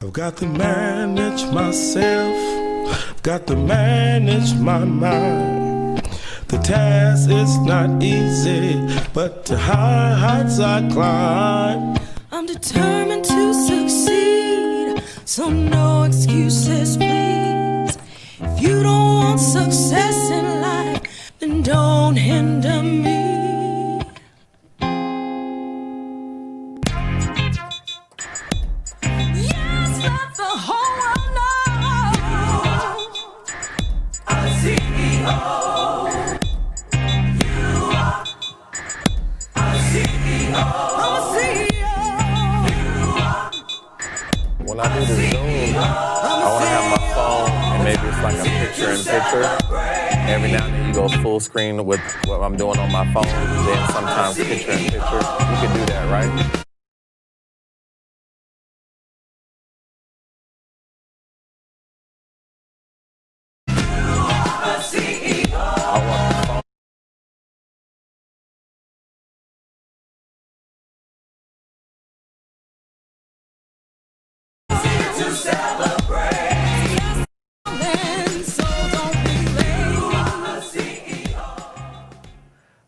I've got to manage myself, I've got to manage my mind. The task is not easy, but to high heights I climb. I'm determined to succeed, so no excuses, please. If you don't want success in life, then don't hinder me. When I do the Zoom, I want to have my phone, and maybe it's like a picture-in-picture. Every now and then you go full screen with what I'm doing on my phone, then sometimes picture-in-picture. You can do that, right?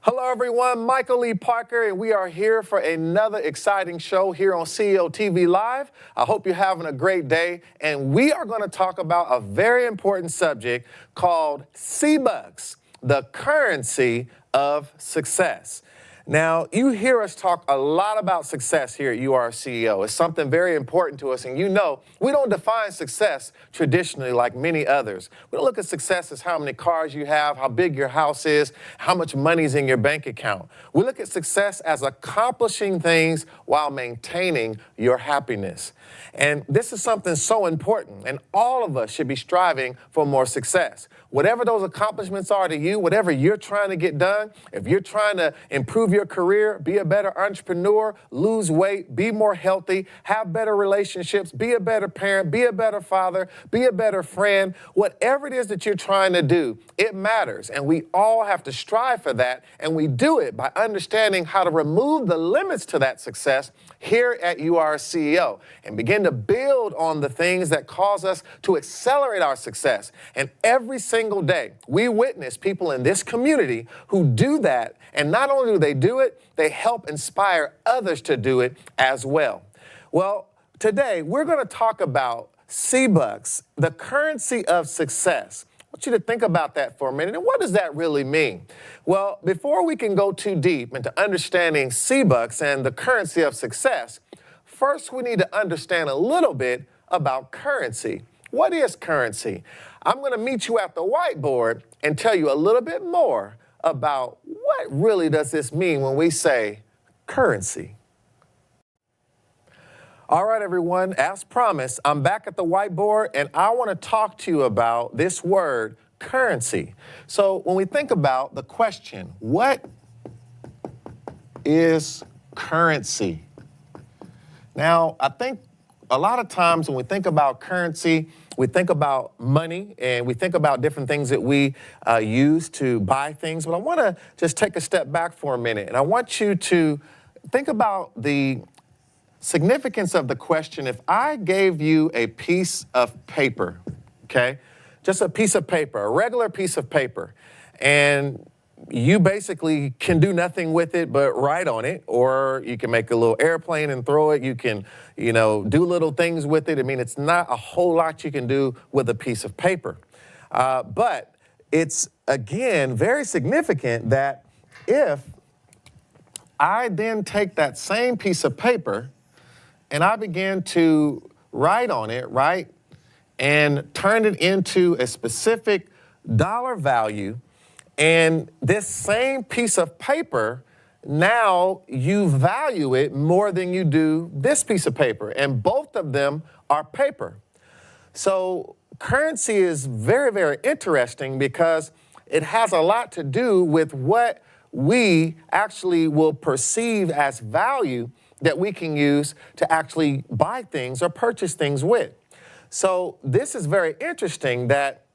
Hello everyone, Michael Lee Parker, and we are here for another exciting show here on CEO TV Live. I hope you're having a great day, and we are going to talk about a very important subject called C-Bucks, the currency of success. Now, you hear us talk a lot about success here at CEO. It's something very important to us, and you know, we don't define success traditionally like many others. We don't look at success as how many cars you have, how big your house is, how much money's in your bank account. We look at success as accomplishing things while maintaining your happiness. And this is something so important, and all of us should be striving for more success. Whatever those accomplishments are to you, whatever you're trying to get done, if you're trying to improve your career, be a better entrepreneur, lose weight, be more healthy, have better relationships, be a better parent, be a better father, be a better friend, whatever it is that you're trying to do, it matters. And we all have to strive for that. And we do it by understanding how to remove the limits to that success here at CEO and begin to build on the things that cause us to accelerate our success. And every single day, we witness people in this community who do that. And not only do they do it, they help inspire others to do it as well. Well, today we're going to talk about C-Bucks, the currency of success. I want you to think about that for a minute. And what does that really mean? Well, before we can go too deep into understanding C-Bucks and the currency of success, first we need to understand a little bit about currency. What is currency? I'm going to meet you at the whiteboard and tell you a little bit more about what really does this mean when we say currency. All right, everyone, as promised, I'm back at the whiteboard, and I want to talk to you about this word, currency. So when we think about the question, what is currency? Now, I think a lot of times when we think about currency, we think about money, and we think about different things that we use to buy things. But I want to just take a step back for a minute, and I want you to think about the significance of the question. If I gave you a piece of paper, okay, just a piece of paper, a regular piece of paper, and you basically can do nothing with it but write on it, or you can make a little airplane and throw it. You can, do little things with it. I mean, it's not a whole lot you can do with a piece of paper. But it's, again, very significant that if I then take that same piece of paper and I begin to write on it, right, and turn it into a specific dollar value, and this same piece of paper, now you value it more than you do this piece of paper, and both of them are paper. So currency is very, very interesting because it has a lot to do with what we actually will perceive as value that we can use to actually buy things or purchase things with. So this is very interesting that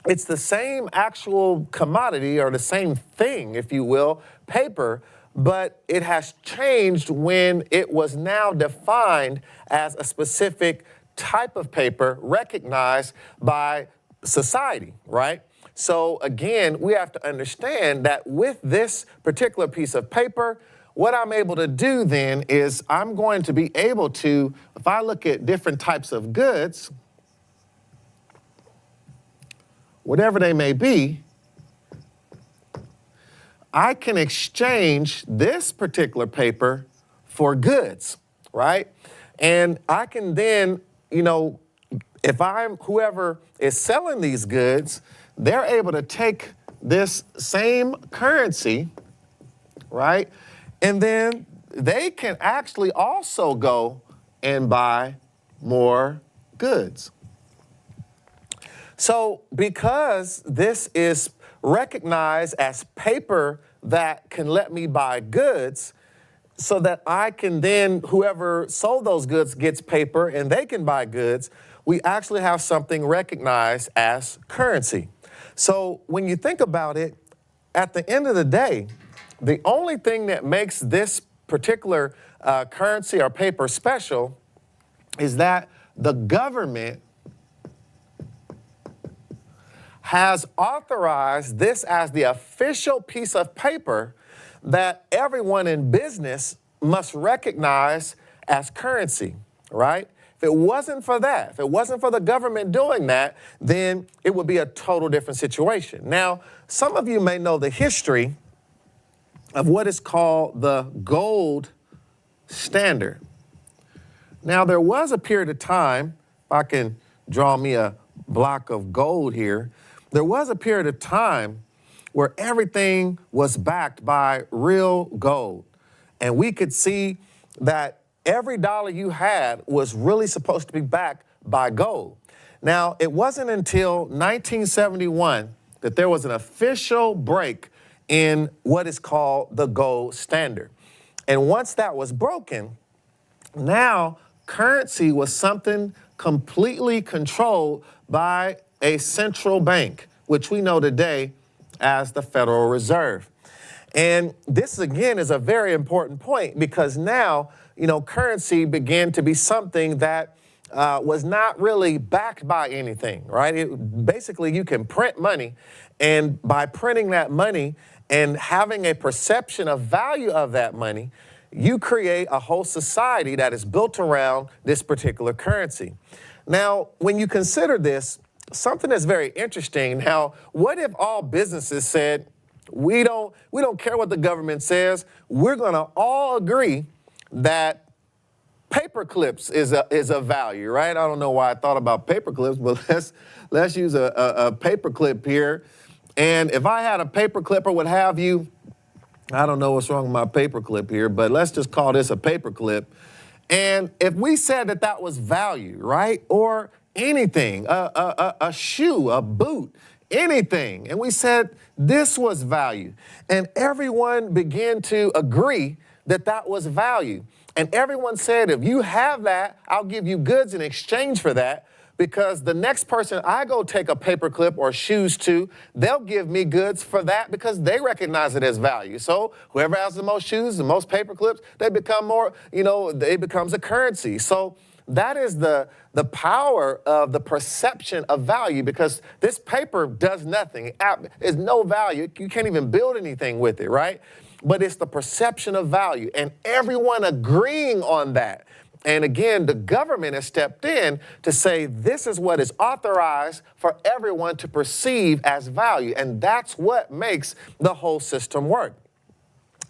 it's the same actual commodity or the same thing, if you will, paper, but it has changed when it was now defined as a specific type of paper recognized by society, right? So again, we have to understand that with this particular piece of paper, what I'm able to do then is I'm going to be able to, if I look at different types of goods, whatever they may be, I can exchange this particular paper for goods, right? And I can then, if I'm whoever is selling these goods, they're able to take this same currency, right? And then they can actually also go and buy more goods. So because this is recognized as paper that can let me buy goods, so that I can then, whoever sold those goods gets paper and they can buy goods, we actually have something recognized as currency. So when you think about it, at the end of the day, the only thing that makes this particular currency or paper special is that the government has authorized this as the official piece of paper that everyone in business must recognize as currency, right? If it wasn't for that, if it wasn't for the government doing that, then it would be a total different situation. Now, some of you may know the history of what is called the gold standard. Now, there was a period of time, if I can draw me a block of gold here, there was a period of time where everything was backed by real gold. And we could see that every dollar you had was really supposed to be backed by gold. Now, it wasn't until 1971 that there was an official break in what is called the gold standard. And once that was broken, now currency was something completely controlled by a central bank, which we know today as the Federal Reserve. And this, again, is a very important point because now, currency began to be something that was not really backed by anything, right? Basically, you can print money, and by printing that money and having a perception of value of that money, you create a whole society that is built around this particular currency. Now, when you consider this, something that's very interesting. Now, what if all businesses said, we don't care what the government says, we're gonna all agree that paper clips is a value, right? I don't know why I thought about paper clips, but let's use a paper clip here. And if I had a paper clip or what have you, I don't know what's wrong with my paper clip here, but let's just call this a paper clip. And if we said that that was value, right? Or anything, a shoe, a boot, anything. And we said this was value. And everyone began to agree that that was value. And everyone said, if you have that, I'll give you goods in exchange for that, because the next person I go take a paper clip or shoes to, they'll give me goods for that because they recognize it as value. So whoever has the most shoes, the most paper clips, they become more, it becomes a currency. So that is the power of the perception of value, because this paper does nothing. It's no value. You can't even build anything with it, right? But it's the perception of value, and everyone agreeing on that. And again, the government has stepped in to say this is what is authorized for everyone to perceive as value, and that's what makes the whole system work.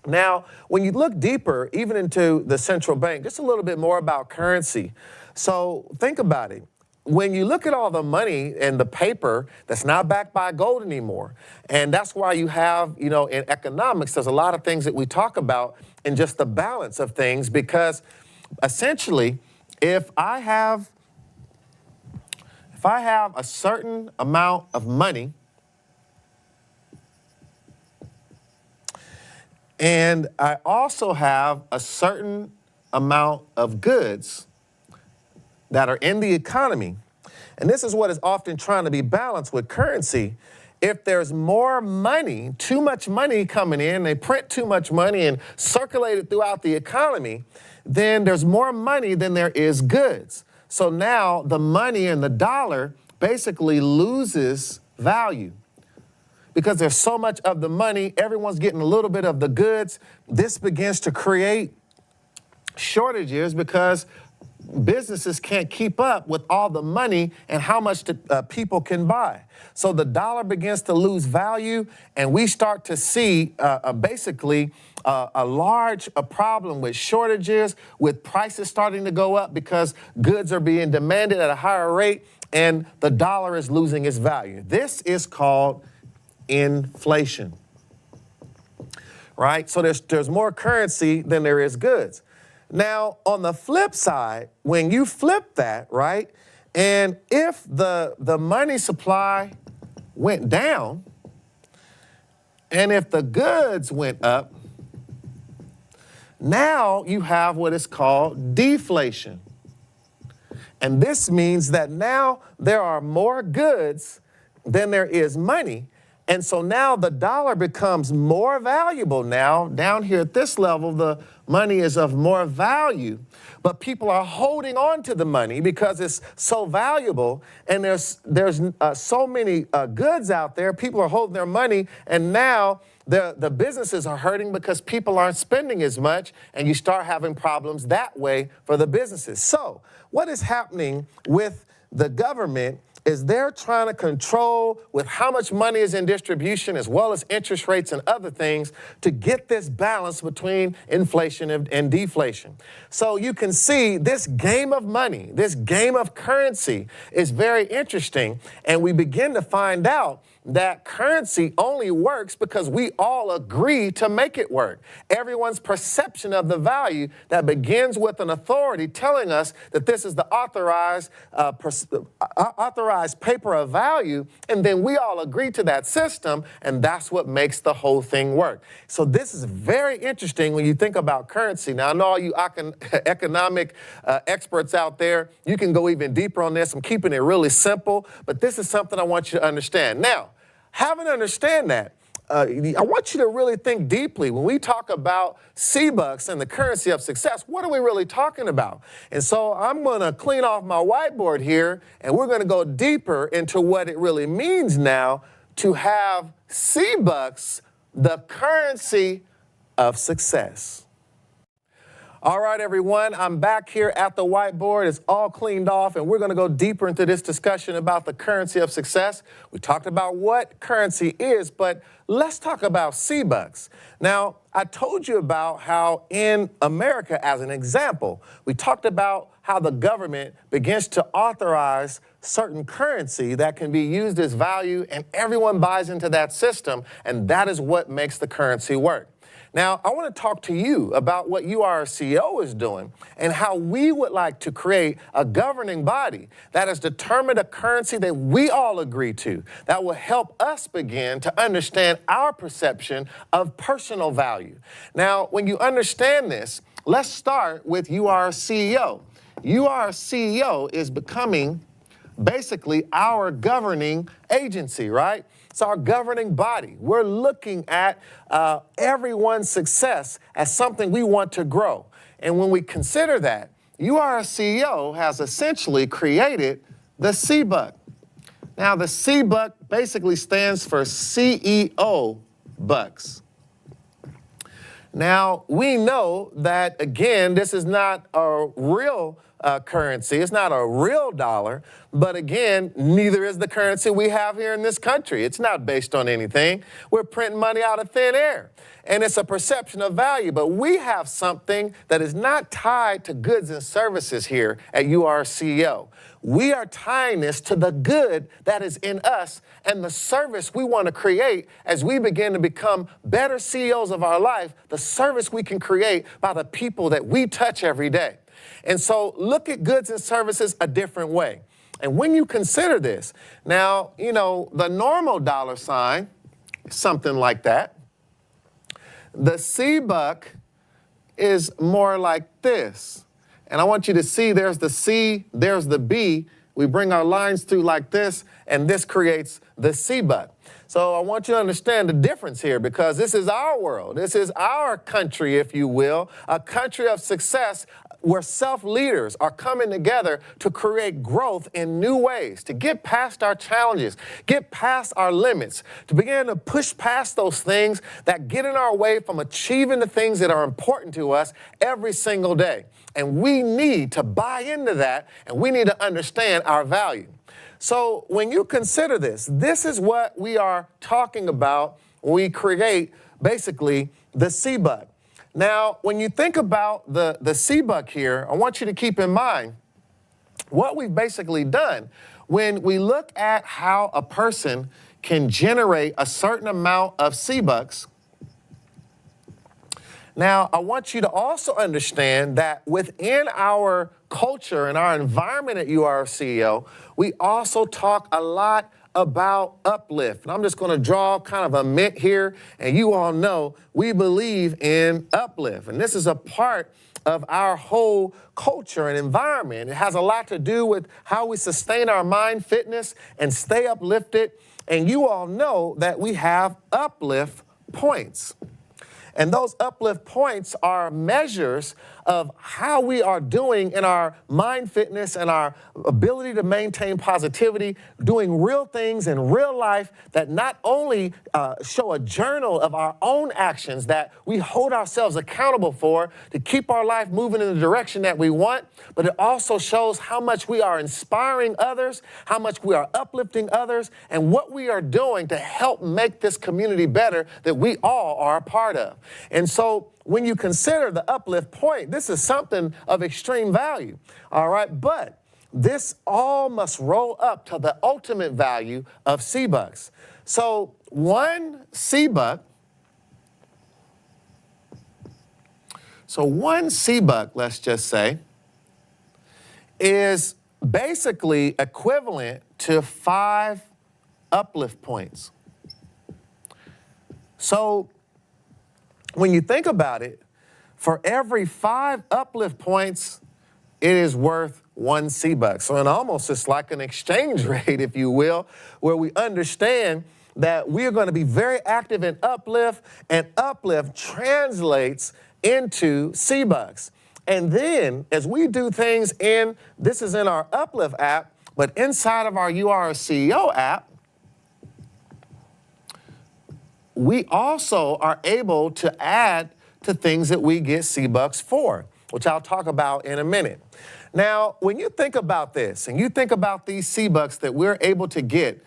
Now, when you look deeper, even into the central bank, just a little bit more about currency. So think about it. When you look at all the money and the paper that's not backed by gold anymore, and that's why you have, in economics, there's a lot of things that we talk about in just the balance of things, because essentially, if I have a certain amount of money and I also have a certain amount of goods that are in the economy, and this is what is often trying to be balanced with currency. If there's more money, too much money coming in, they print too much money and circulate it throughout the economy, then there's more money than there is goods. So now the money and the dollar basically loses value because there's so much of the money, everyone's getting a little bit of the goods. This begins to create shortages because businesses can't keep up with all the money and how much people can buy. So the dollar begins to lose value, and we start to see basically a large problem with shortages, with prices starting to go up because goods are being demanded at a higher rate, and the dollar is losing its value. This is called inflation, right? So there's more currency than there is goods. Now, on the flip side, when you flip that, right, and if the money supply went down, and if the goods went up, now you have what is called deflation. And this means that now there are more goods than there is money. And so now the dollar becomes more valuable now. Down here at this level, the money is of more value, but people are holding on to the money because it's so valuable, and there's so many goods out there. People are holding their money, and now the businesses are hurting because people aren't spending as much, and you start having problems that way for the businesses. So what is happening with the government is they're trying to control with how much money is in distribution as well as interest rates and other things to get this balance between inflation and deflation. So you can see this game of money, this game of currency is very interesting, and we begin to find out that currency only works because we all agree to make it work. Everyone's perception of the value that begins with an authority telling us that this is the authorized paper of value, and then we all agree to that system, and that's what makes the whole thing work. So this is very interesting when you think about currency. Now, I know all you economic experts out there, you can go even deeper on this. I'm keeping it really simple, but this is something I want you to understand. Now, having to understand that, I want you to really think deeply. When we talk about C-Bucks and the currency of success, what are we really talking about? And so I'm going to clean off my whiteboard here, and we're going to go deeper into what it really means now to have C-Bucks, the currency of success. All right, everyone, I'm back here at the whiteboard. It's all cleaned off, and we're going to go deeper into this discussion about the currency of success. We talked about what currency is, but let's talk about C-Bucks. Now, I told you about how in America, as an example, we talked about how the government begins to authorize certain currency that can be used as value, and everyone buys into that system, and that is what makes the currency work. Now, I want to talk to you about what our CEO is doing and how we would like to create a governing body that has determined a currency that we all agree to, that will help us begin to understand our perception of personal value. Now, when you understand this, let's start with our CEO. Our CEO is becoming basically our governing agency, right? It's our governing body. We're looking at everyone's success as something we want to grow. And when we consider that, our CEO has essentially created the C-Buck. Now, the C-Buck basically stands for CEO Bucks. Now, we know that, again, this is not a real currency. It's not a real dollar, but again, neither is the currency we have here in this country. It's not based on anything. We're printing money out of thin air, and it's a perception of value, but we have something that is not tied to goods and services here at URCO. We are tying this to the good that is in us and the service we want to create as we begin to become better CEOs of our life, the service we can create by the people that we touch every day. And so look at goods and services a different way. And when you consider this, now, the normal dollar sign, something like that. The C-Buck is more like this. And I want you to see there's the C, there's the B. We bring our lines through like this, and this creates the C-Buck. So I want you to understand the difference here, because this is our world. This is our country, if you will, a country of success where self-leaders are coming together to create growth in new ways, to get past our challenges, get past our limits, to begin to push past those things that get in our way from achieving the things that are important to us every single day. And we need to buy into that, and we need to understand our value. So when you consider this, this is what we are talking about when we create basically the C-Buck. Now, when you think about the C-Buck here, I want you to keep in mind what we've basically done. When we look at how a person can generate a certain amount of C-Bucks, now I want you to also understand that within our culture and our environment at You Are a CEO, we also talk a lot about uplift. And I'm just going to draw kind of a mint here, and you all know we believe in uplift. And this is a part of our whole culture and environment. It has a lot to do with how we sustain our mind fitness and stay uplifted. And you all know that we have uplift points. And those uplift points are measures of how we are doing in our mind fitness and our ability to maintain positivity, doing real things in real life that not only show a journal of our own actions that we hold ourselves accountable for to keep our life moving in the direction that we want, but it also shows how much we are inspiring others, how much we are uplifting others, and what we are doing to help make this community better that we all are a part of. And so when you consider the uplift point, this is something of extreme value, all right? But this all must roll up to the ultimate value of C-Bucks. So one C-Buck, let's just say, is basically equivalent to 5 uplift points. So when you think about it, for every 5 uplift points, it is worth 1 C-Buck. So it almost is like an exchange rate, if you will, where we understand that we are going to be very active in uplift, and uplift translates into C-Bucks. And then as we do things this is in our uplift app, but inside of our You Are a CEO app, we also are able to add to things that we get C-Bucks for, which I'll talk about in a minute. Now, when you think about this, and you think about these C-Bucks that we're able to get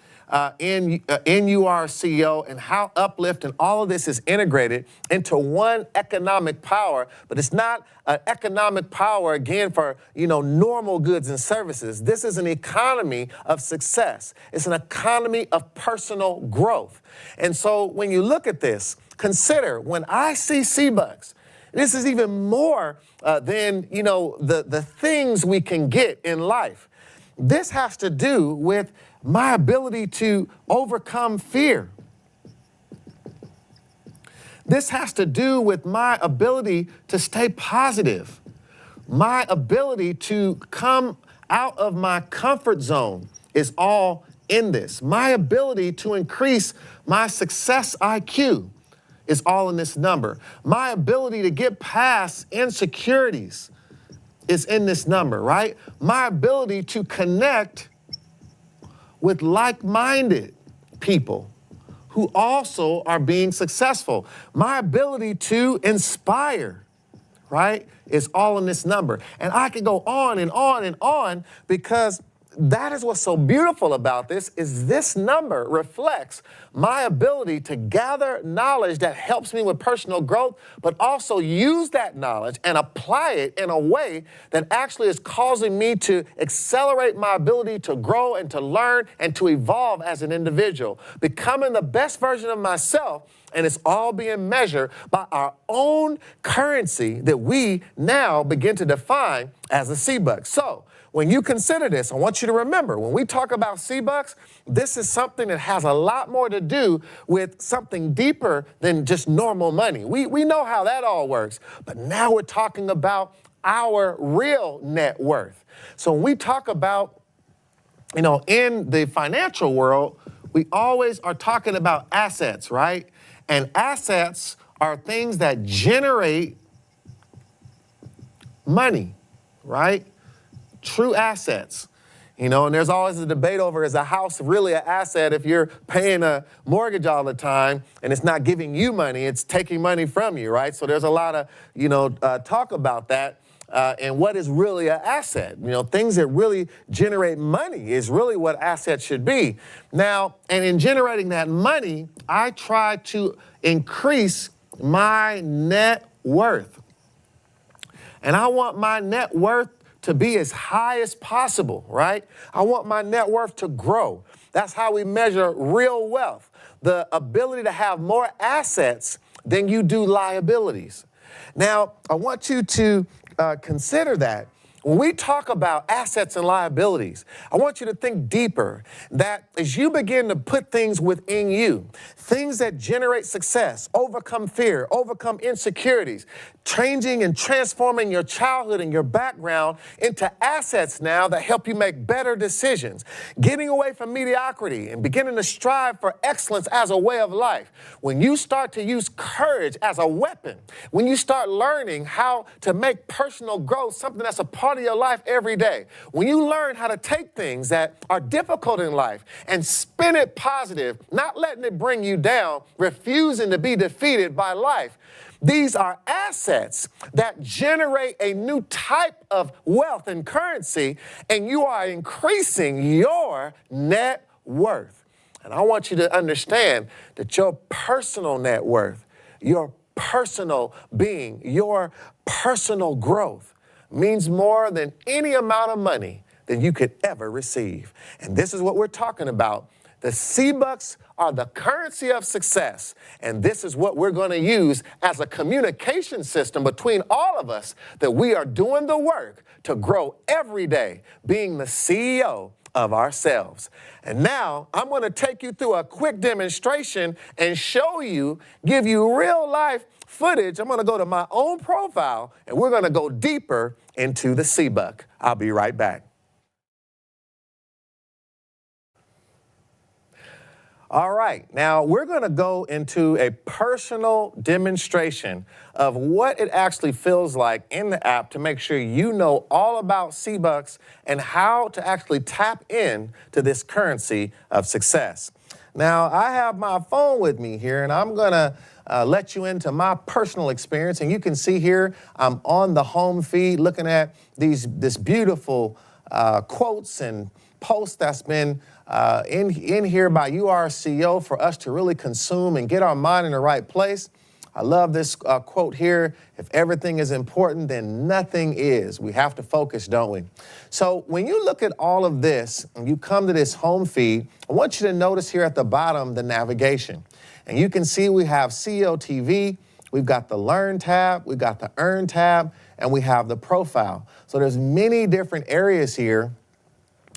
in You Are a CEO, and how uplift and all of this is integrated into one economic power, but it's not an economic power, again, for normal goods and services. This is an economy of success. It's an economy of personal growth. And so when you look at this, consider when I see C-Bucks, this is even more than the things we can get in life. This has to do with my ability to overcome fear. This has to do with my ability to stay positive, my ability to come out of my comfort zone is all in this. My ability to increase my success IQ is all in this number. My ability to get past insecurities is in this number, right? My ability to connect with like-minded people who also are being successful. My ability to inspire, right, is all in this number. And I can go on and on and on, because that is what's so beautiful about this, is this number reflects my ability to gather knowledge that helps me with personal growth, but also use that knowledge and apply it in a way that actually is causing me to accelerate my ability to grow and to learn and to evolve as an individual, becoming the best version of myself. And it's all being measured by our own currency that we now begin to define as a C-Buck. So when you consider this, I want you to remember, when we talk about C-Bucks, this is something that has a lot more to do with something deeper than just normal money. We know how that all works, but now we're talking about our real net worth. So when we talk about, in the financial world, we always are talking about assets, right? And assets are things that generate money. right? True assets. And there's always a debate over, is a house really an asset if you're paying a mortgage all the time and it's not giving you money, it's taking money from you, right? So there's a lot of, talk about that and what is really an asset. Things that really generate money is really what assets should be. Now, and in generating that money, I try to increase my net worth. And I want my net worth to be as high as possible, right? I want my net worth to grow. That's how we measure real wealth, the ability to have more assets than you do liabilities. Now, I want you to consider that. When we talk about assets and liabilities, I want you to think deeper that as you begin to put things within you, things that generate success, overcome fear, overcome insecurities, changing and transforming your childhood and your background into assets now that help you make better decisions, getting away from mediocrity and beginning to strive for excellence as a way of life. When you start to use courage as a weapon, when you start learning how to make personal growth something that's a part of your life every day, when you learn how to take things that are difficult in life and spin it positive, not letting it bring you down, refusing to be defeated by life, these are assets that generate a new type of wealth and currency, and you are increasing your net worth. And I want you to understand that your personal net worth, your personal being, your personal growth means more than any amount of money that you could ever receive. And this is what we're talking about. The C-Bucks are the currency of success, and this is what we're going to use as a communication system between all of us, that we are doing the work to grow every day, being the CEO of ourselves. And now I'm going to take you through a quick demonstration and show you, give you real life footage. I'm going to go to my own profile, and we're going to go deeper into the C-Buck. I'll be right back. All right, now we're going to go into a personal demonstration of what it actually feels like in the app to make sure you know all about C-Bucks and how to actually tap in to this currency of success. Now, I have my phone with me here, and I'm going to let you into my personal experience. And you can see here, I'm on the home feed looking at this beautiful quotes and posts that's been in here by CEO for us to really consume and get our mind in the right place. I love this quote here: if everything is important, then nothing is. We have to focus, don't we? So when you look at all of this and you come to this home feed, I want you to notice here at the bottom the navigation. And you can see we have CEO TV, we've got the Learn tab, we've got the Earn tab, and we have the Profile. So there's many different areas here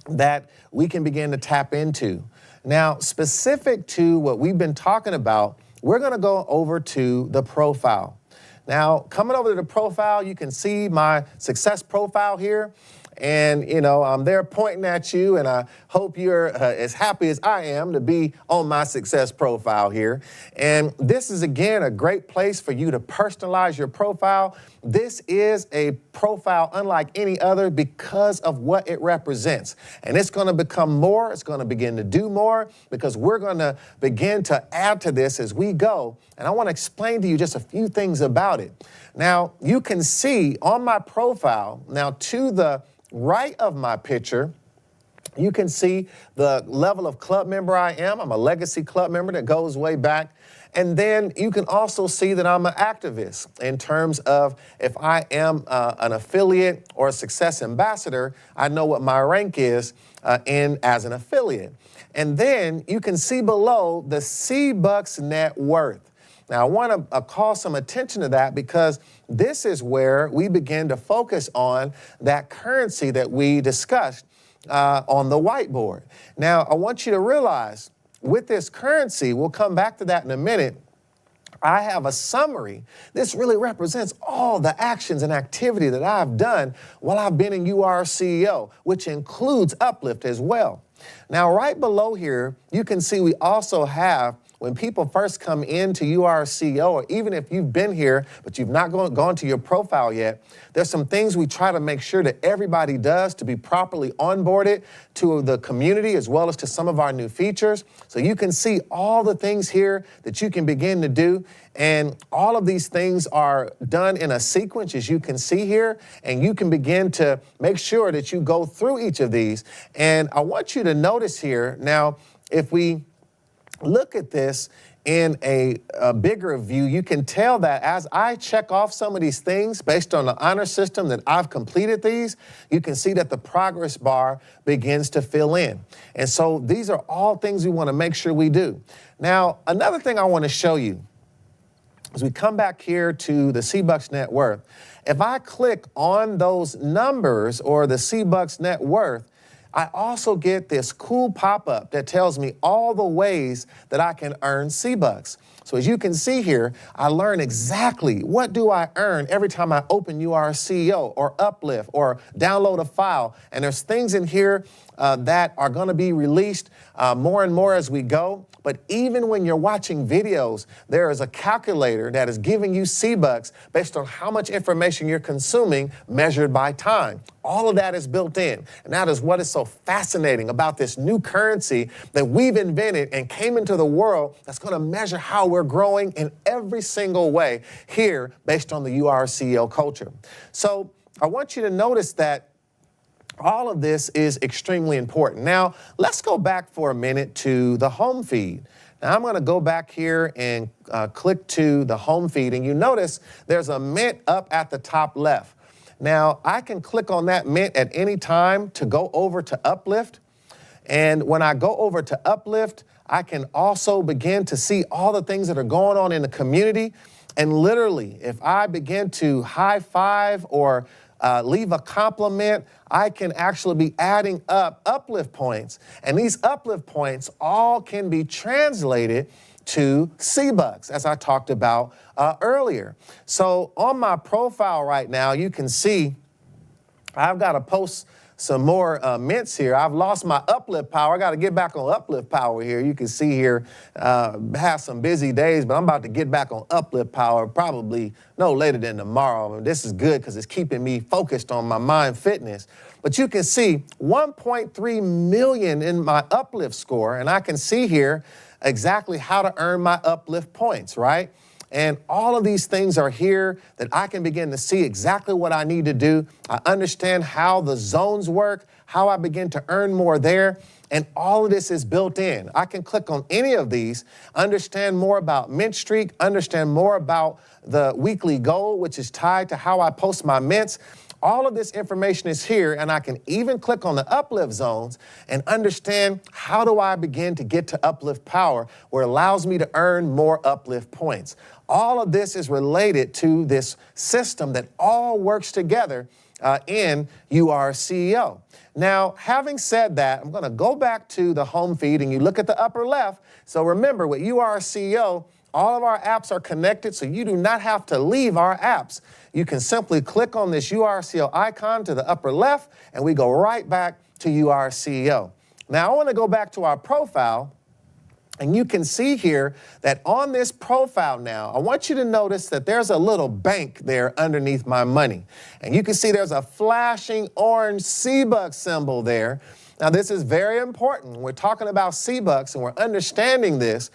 that we can begin to tap into. Now, specific to what we've been talking about, we're going to go over to the Profile. Now, coming over to the Profile, you can see my success profile here. And, I'm there pointing at you, and I hope you're as happy as I am to be on my success profile here. And this is, again, a great place for you to personalize your profile. This is a profile unlike any other because of what it represents. And it's going to become more. It's going to begin to do more because we're going to begin to add to this as we go. And I want to explain to you just a few things about it. Now, you can see on my profile, now to the right of my picture, you can see the level of club member I am. I'm a legacy club member that goes way back. And then you can also see that I'm an activist in terms of if I am an affiliate or a success ambassador, I know what my rank is as an affiliate. And then you can see below the C-Bucks net worth. Now, I want to call some attention to that because this is where we begin to focus on that currency that we discussed on the whiteboard. Now, I want you to realize with this currency, we'll come back to that in a minute, I have a summary. This really represents all the actions and activity that I've done while I've been in CEO, which includes Uplift as well. Now, right below here, you can see we also have when people first come into URCEO, or even if you've been here, but you've not gone to your profile yet, there's some things we try to make sure that everybody does to be properly onboarded to the community as well as to some of our new features. So you can see all the things here that you can begin to do. And all of these things are done in a sequence, as you can see here, and you can begin to make sure that you go through each of these. And I want you to notice here, now, if we look at this in a bigger view, you can tell that as I check off some of these things based on the honor system that I've completed these, you can see that the progress bar begins to fill in. And so these are all things we want to make sure we do. Now, another thing I want to show you, as we come back here to the C-Bucks net worth, if I click on those numbers or the C-Bucks net worth, I also get this cool pop-up that tells me all the ways that I can earn C-Bucks. So as you can see here, I learn exactly what do I earn every time I open URCEO or Uplift or download a file. And there's things in here that are going to be released more and more as we go. But even when you're watching videos, there is a calculator that is giving you C-Bucks based on how much information you're consuming measured by time. All of that is built in. And that is what is so fascinating about this new currency that we've invented and came into the world that's going to measure how we're growing in every single way here based on the URCEO culture. So I want you to notice that all of this is extremely important. Now, let's go back for a minute to the home feed. Now, I'm going to go back here and click to the home feed, and you notice there's a mint up at the top left. Now, I can click on that mint at any time to go over to Uplift, and when I go over to Uplift, I can also begin to see all the things that are going on in the community, and literally, if I begin to high five or leave a compliment, I can actually be adding up uplift points. And these uplift points all can be translated to C-Bucks, as I talked about earlier. So on my profile right now, you can see I've got to post some more mints here. I've lost my uplift power. I got to get back on uplift power here. You can see here, have some busy days, but I'm about to get back on uplift power probably no later than tomorrow. And this is good because it's keeping me focused on my mind fitness. But you can see 1.3 million in my uplift score, and I can see here exactly how to earn my uplift points, right? And all of these things are here that I can begin to see exactly what I need to do. I understand how the zones work, how I begin to earn more there, and all of this is built in. I can click on any of these, understand more about Mint Streak, understand more about the weekly goal, which is tied to how I post my mints. All of this information is here, and I can even click on the uplift zones and understand how do I begin to get to uplift power, where it allows me to earn more uplift points. All of this is related to this system that all works together in URCEO. Now, having said that, I'm going to go back to the home feed, and you look at the upper left. So remember, with URCEO, all of our apps are connected, so you do not have to leave our apps. You can simply click on this URCEO icon to the upper left, and we go right back to URCEO. Now, I want to go back to our profile, and you can see here that on this profile now, I want you to notice that there's a little bank there underneath my money. And you can see there's a flashing orange C-Bucks symbol there. Now, this is very important. We're talking about C-Bucks, and we're understanding this.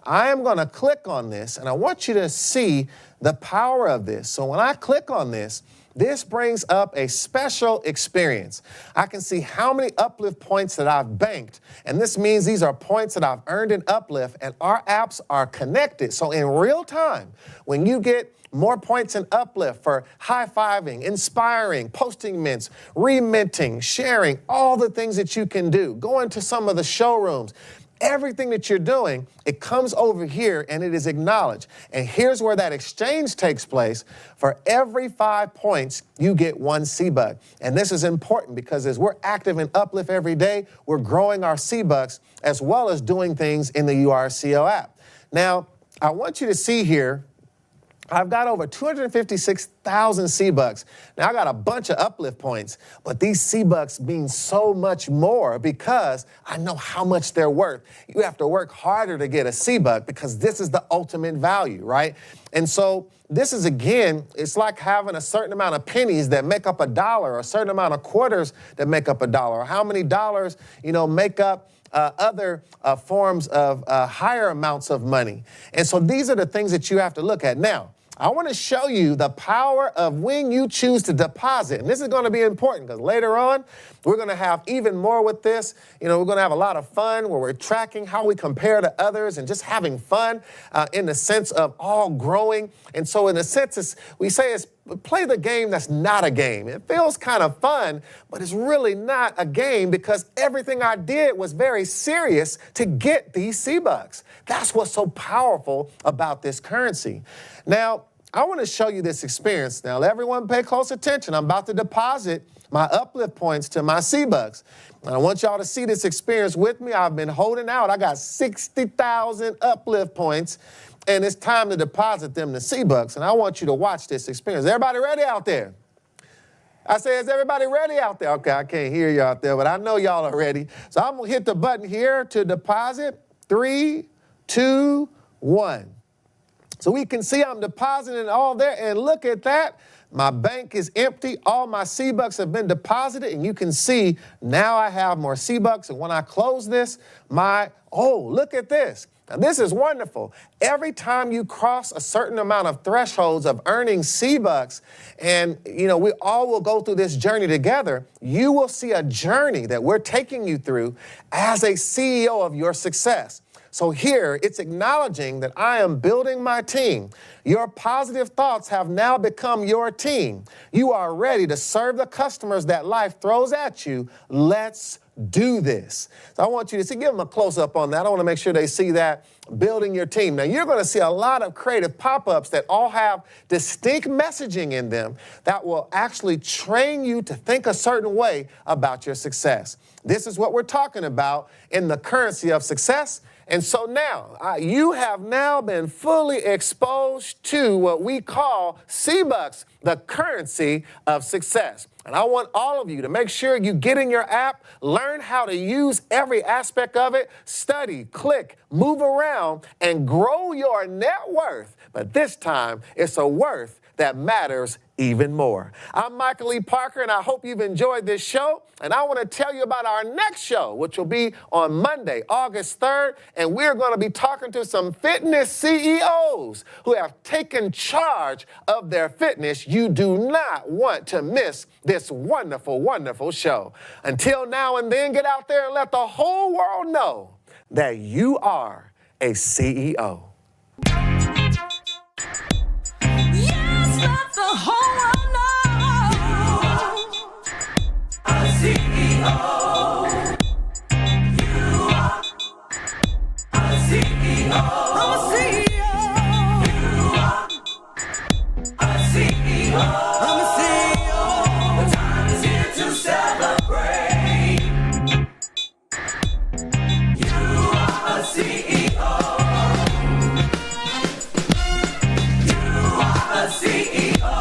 I am going to click on this, and I want you to see the power of this. So when I click on this, this brings up a special experience. I can see how many uplift points that I've banked, and this means these are points that I've earned in uplift, and our apps are connected. So in real time, when you get more points in uplift for high-fiving, inspiring, posting mints, reminting, sharing, all the things that you can do, going to some of the showrooms, everything that you're doing, it comes over here and it is acknowledged. And here's where that exchange takes place. For every 5 points, you get 1 C-Buck. And this is important because as we're active in Uplift every day, we're growing our C-Bucks as well as doing things in the URCEO app. Now, I want you to see here I've got over 256,000 C-Bucks. Now, I got a bunch of uplift points, but these C-Bucks mean so much more because I know how much they're worth. You have to work harder to get a C-Buck because this is the ultimate value, right? And so this is, again, it's like having a certain amount of pennies that make up $1, or a certain amount of quarters that make up $1, or how many dollars, make up other forms of higher amounts of money. And so these are the things that you have to look at. Now, I want to show you the power of when you choose to deposit. And this is going to be important because later on, we're going to have even more with this. We're going to have a lot of fun where we're tracking how we compare to others and just having fun in the sense of all growing. And so in a sense, we say it's play the game that's not a game. It feels kind of fun, but it's really not a game because everything I did was very serious to get these C-Bucks. That's what's so powerful about this currency. Now, I want to show you this experience. Now, everyone pay close attention. I'm about to deposit my uplift points to my C-Bucks. And I want y'all to see this experience with me. I've been holding out. I got 60,000 uplift points, and it's time to deposit them to C-Bucks. And I want you to watch this experience. Everybody ready out there? I say, is everybody ready out there? Okay, I can't hear you out there, but I know y'all are ready. So I'm going to hit the button here to deposit. 3, 2, 1. So we can see I'm depositing all there, and look at that. My bank is empty. All my C-Bucks have been deposited, and you can see now I have more C-Bucks. And when I close this, look at this. Now, this is wonderful. Every time you cross a certain amount of thresholds of earning C-Bucks, and, we all will go through this journey together, you will see a journey that we're taking you through as a CEO of your success. So here, it's acknowledging that I am building my team. Your positive thoughts have now become your team. You are ready to serve the customers that life throws at you. Let's do this. So I want you to see, give them a close-up on that. I want to make sure they see that, building your team. Now, you're going to see a lot of creative pop-ups that all have distinct messaging in them that will actually train you to think a certain way about your success. This is what we're talking about in the currency of success. And so now, you have now been fully exposed to what we call C-Bucks, the currency of success. And I want all of you to make sure you get in your app, learn how to use every aspect of it, study, click, move around, and grow your net worth. But this time, it's a worth that matters even more. I'm Michael E. Parker, and I hope you've enjoyed this show. And I want to tell you about our next show, which will be on Monday, August 3rd. And we're going to be talking to some fitness CEOs who have taken charge of their fitness. You do not want to miss this wonderful, wonderful show. Until now and then, get out there and let the whole world know that you are a CEO. Let the whole world know you are a CEO. You are a CEO. I'm a CEO. You are a CEO. I'm a CEO. The time is here to celebrate. You are a CEO. You are a CEO.